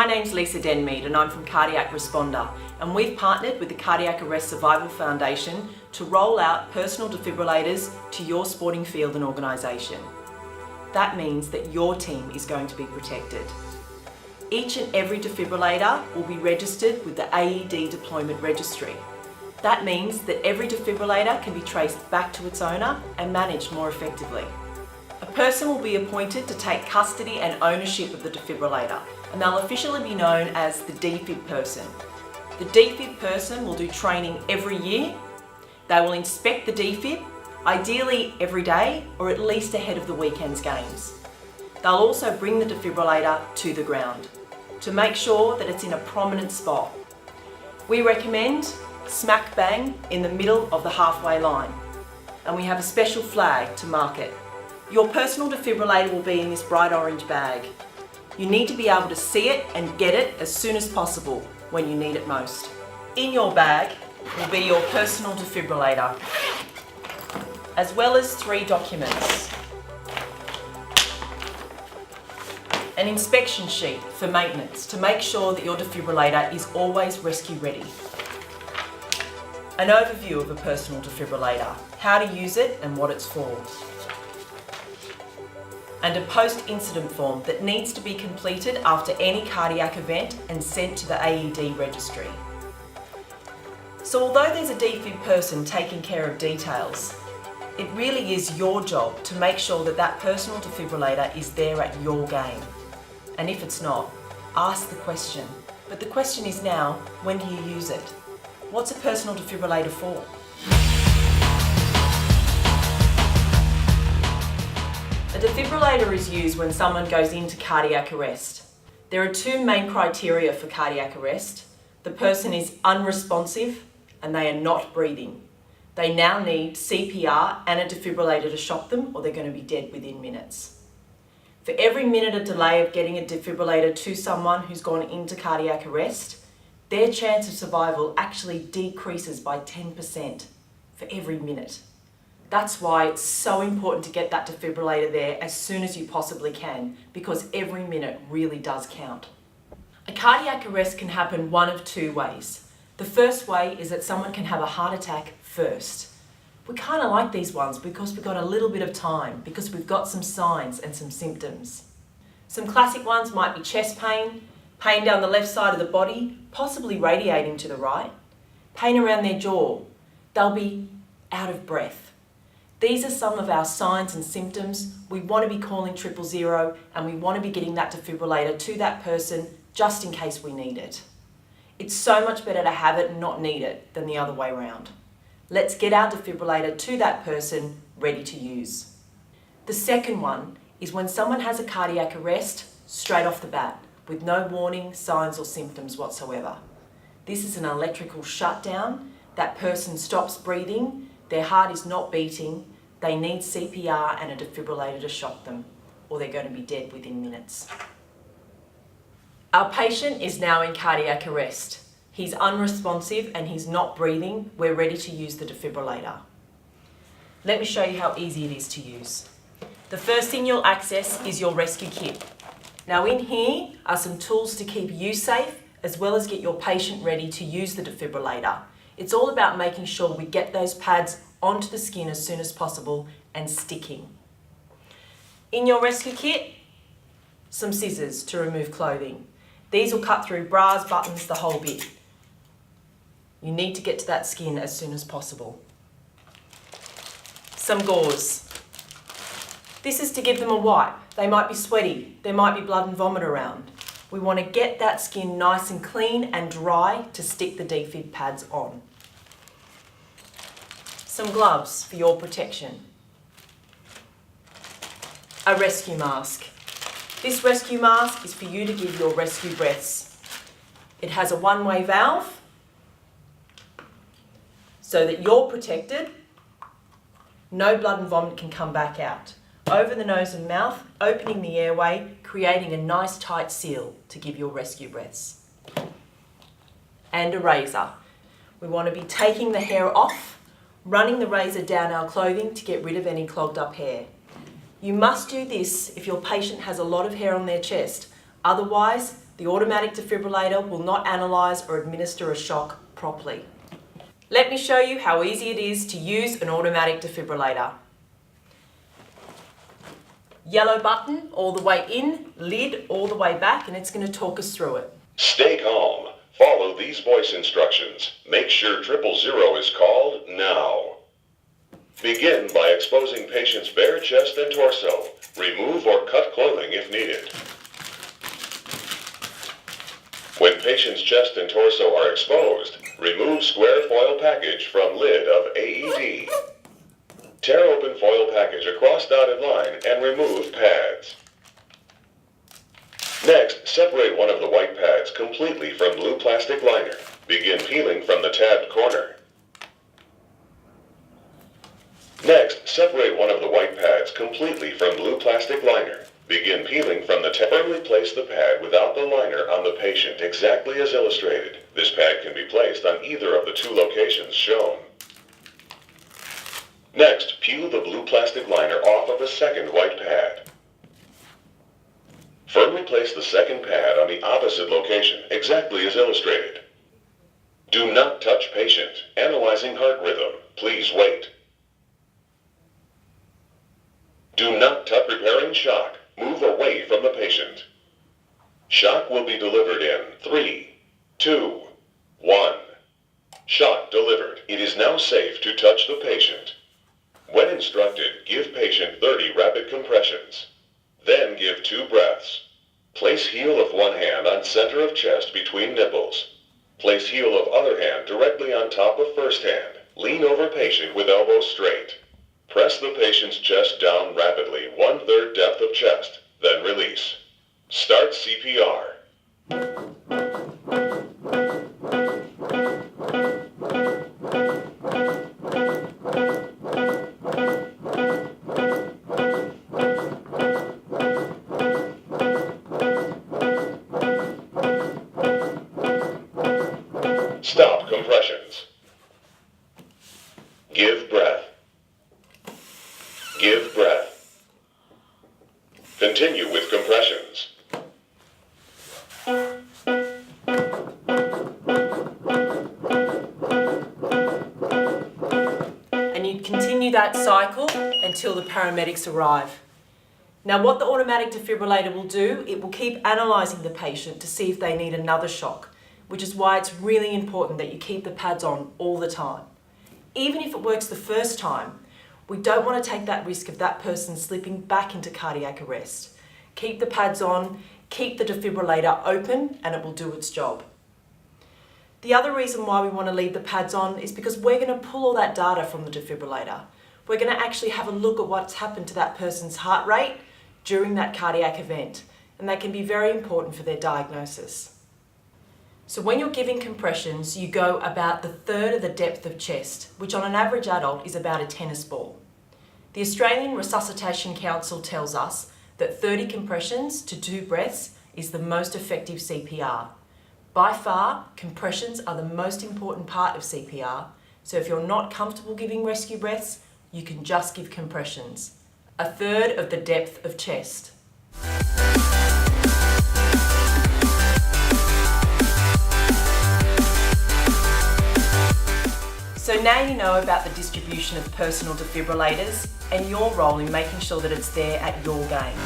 name's Lisa Denmead and I'm from Cardiac Responder, and we've partnered with the Cardiac Arrest Survival Foundation to roll out personal defibrillators to your sporting field and organisation. That means that your team is going to be protected. Each and every defibrillator will be registered with the AED Deployment Registry. That means that every defibrillator can be traced back to its owner and managed more effectively. A person will be appointed to take custody and ownership of the defibrillator, and they'll officially be known as the defib person. The defib person will do training every year. They will inspect the defib, ideally every day or at least ahead of the weekend's games. They'll also bring the defibrillator to the ground to make sure that it's in a prominent spot. We recommend smack bang in the middle of the halfway line, and we have a special flag to mark it. Your personal defibrillator will be in this bright orange bag. You need to be able to see it and get it as soon as possible when you need it most. In your bag will be your personal defibrillator, as well as 3 documents. An inspection sheet for maintenance to make sure that your defibrillator is always rescue ready. An overview of a personal defibrillator, how to use it and what it's for. And a post-incident form that needs to be completed after any cardiac event and sent to the AED registry. So although there's a defib person taking care of details, it really is your job to make sure that that personal defibrillator is there at your game. And if it's not, ask the question. But the question is now, when do you use it? What's a personal defibrillator for? A defibrillator is used when someone goes into cardiac arrest. There are 2 main criteria for cardiac arrest. The person is unresponsive and they are not breathing. They now need CPR and a defibrillator to shock them, or they're going to be dead within minutes. For every minute of delay of getting a defibrillator to someone who's gone into cardiac arrest, their chance of survival actually decreases by 10% for every minute. That's why it's so important to get that defibrillator there as soon as you possibly can, because every minute really does count. A cardiac arrest can happen one of 2 ways. The first way is that someone can have a heart attack first. We kind of like these ones because we've got a little bit of time, because we've got some signs and some symptoms. Some classic ones might be chest pain, pain down the left side of the body, possibly radiating to the right, pain around their jaw. They'll be out of breath. These are some of our signs and symptoms. We want to be calling 000 and we want to be getting that defibrillator to that person just in case we need it. It's so much better to have it and not need it than the other way around. Let's get our defibrillator to that person ready to use. The second one is when someone has a cardiac arrest straight off the bat with no warning, signs or symptoms whatsoever. This is an electrical shutdown. That person stops breathing, their heart is not beating, they need CPR and a defibrillator to shock them, or they're going to be dead within minutes. Our patient is now in cardiac arrest. He's unresponsive and he's not breathing. We're ready to use the defibrillator. Let me show you how easy it is to use. The first thing you'll access is your rescue kit. Now in here are some tools to keep you safe, as well as get your patient ready to use the defibrillator. It's all about making sure we get those pads onto the skin as soon as possible and sticking. In your rescue kit, some scissors to remove clothing. These will cut through bras, buttons, the whole bit. You need to get to that skin as soon as possible. Some gauze. This is to give them a wipe. They might be sweaty, there might be blood and vomit around. We want to get that skin nice and clean and dry to stick the defib pads on. Some gloves for your protection. A rescue mask. This rescue mask is for you to give your rescue breaths. It has a one-way valve so that you're protected. No blood and vomit can come back out. Over the nose and mouth, opening the airway, creating a nice tight seal to give your rescue breaths. And a razor. We want to be taking the hair off, running the razor down our clothing to get rid of any clogged up hair. You must do this if your patient has a lot of hair on their chest. Otherwise, the automatic defibrillator will not analyse or administer a shock properly. Let me show you how easy it is to use an automatic defibrillator. Yellow button all the way in, lid all the way back, and it's going to talk us through it. Stay calm. Follow these voice instructions. Make sure 000 is called now. Begin by exposing patient's bare chest and torso. Remove or cut clothing if needed. When patient's chest and torso are exposed, remove square foil package from lid of AED. Tear open foil package across dotted line and remove pads. Next, separate one of the white pads completely from blue plastic liner. Begin peeling from the tabbed corner. Next, separate one of the white pads completely from blue plastic liner. Begin peeling from the tab. Firmly place the pad without the liner on the patient exactly as illustrated. This pad can be placed on either of the two locations shown. Next, peel the blue plastic liner off of the second white pad. Firmly place the second pad on the opposite location, exactly as illustrated. Do not touch patient. Analyzing heart rhythm. Please wait. Do not touch. Preparing shock. Move away from the patient. Shock will be delivered in 3, 2, 1. Shock delivered. It is now safe to touch the patient. When instructed, give patient 30 rapid compressions. Then give 2 breaths. Place heel of one hand on center of chest between nipples. Place heel of other hand directly on top of first hand. Lean over patient with elbows straight. Press the patient's chest down rapidly, 1/3 depth of chest, then release. Start CPR. Stop compressions. Give breath. Give breath. Continue with compressions. And you continue that cycle until the paramedics arrive. Now what the automatic defibrillator will do, it will keep analysing the patient to see if they need another shock, which is why it's really important that you keep the pads on all the time. Even if it works the first time, we don't want to take that risk of that person slipping back into cardiac arrest. Keep the pads on, keep the defibrillator open, and it will do its job. The other reason why we want to leave the pads on is because we're going to pull all that data from the defibrillator. We're going to actually have a look at what's happened to that person's heart rate during that cardiac event, and that can be very important for their diagnosis. So when you're giving compressions, you go about the 1/3 of the depth of chest, which on an average adult is about a tennis ball. The Australian Resuscitation Council tells us that 30 compressions to 2 breaths is the most effective CPR. By far, compressions are the most important part of CPR, so if you're not comfortable giving rescue breaths, you can just give compressions. 1/3 of the depth of chest. So now you know about the distribution of personal defibrillators and your role in making sure that it's there at your game.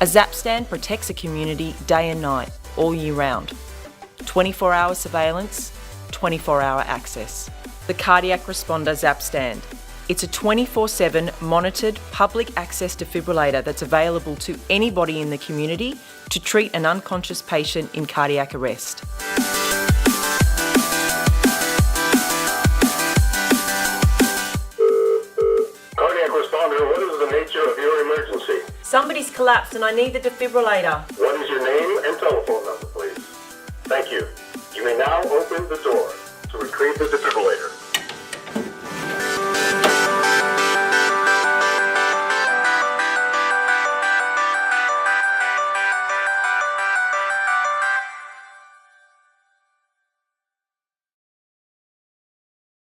A ZAP stand protects a community day and night, all year round. 24-hour surveillance, 24-hour access. The Cardiac Responder ZAP stand. It's a 24/7 monitored public access defibrillator that's available to anybody in the community to treat an unconscious patient in cardiac arrest. Cardiac responder, what is the nature of your emergency? Somebody's collapsed and I need the defibrillator. What is your name and telephone number, please? Thank you. You may now open the door to retrieve the defibrillator.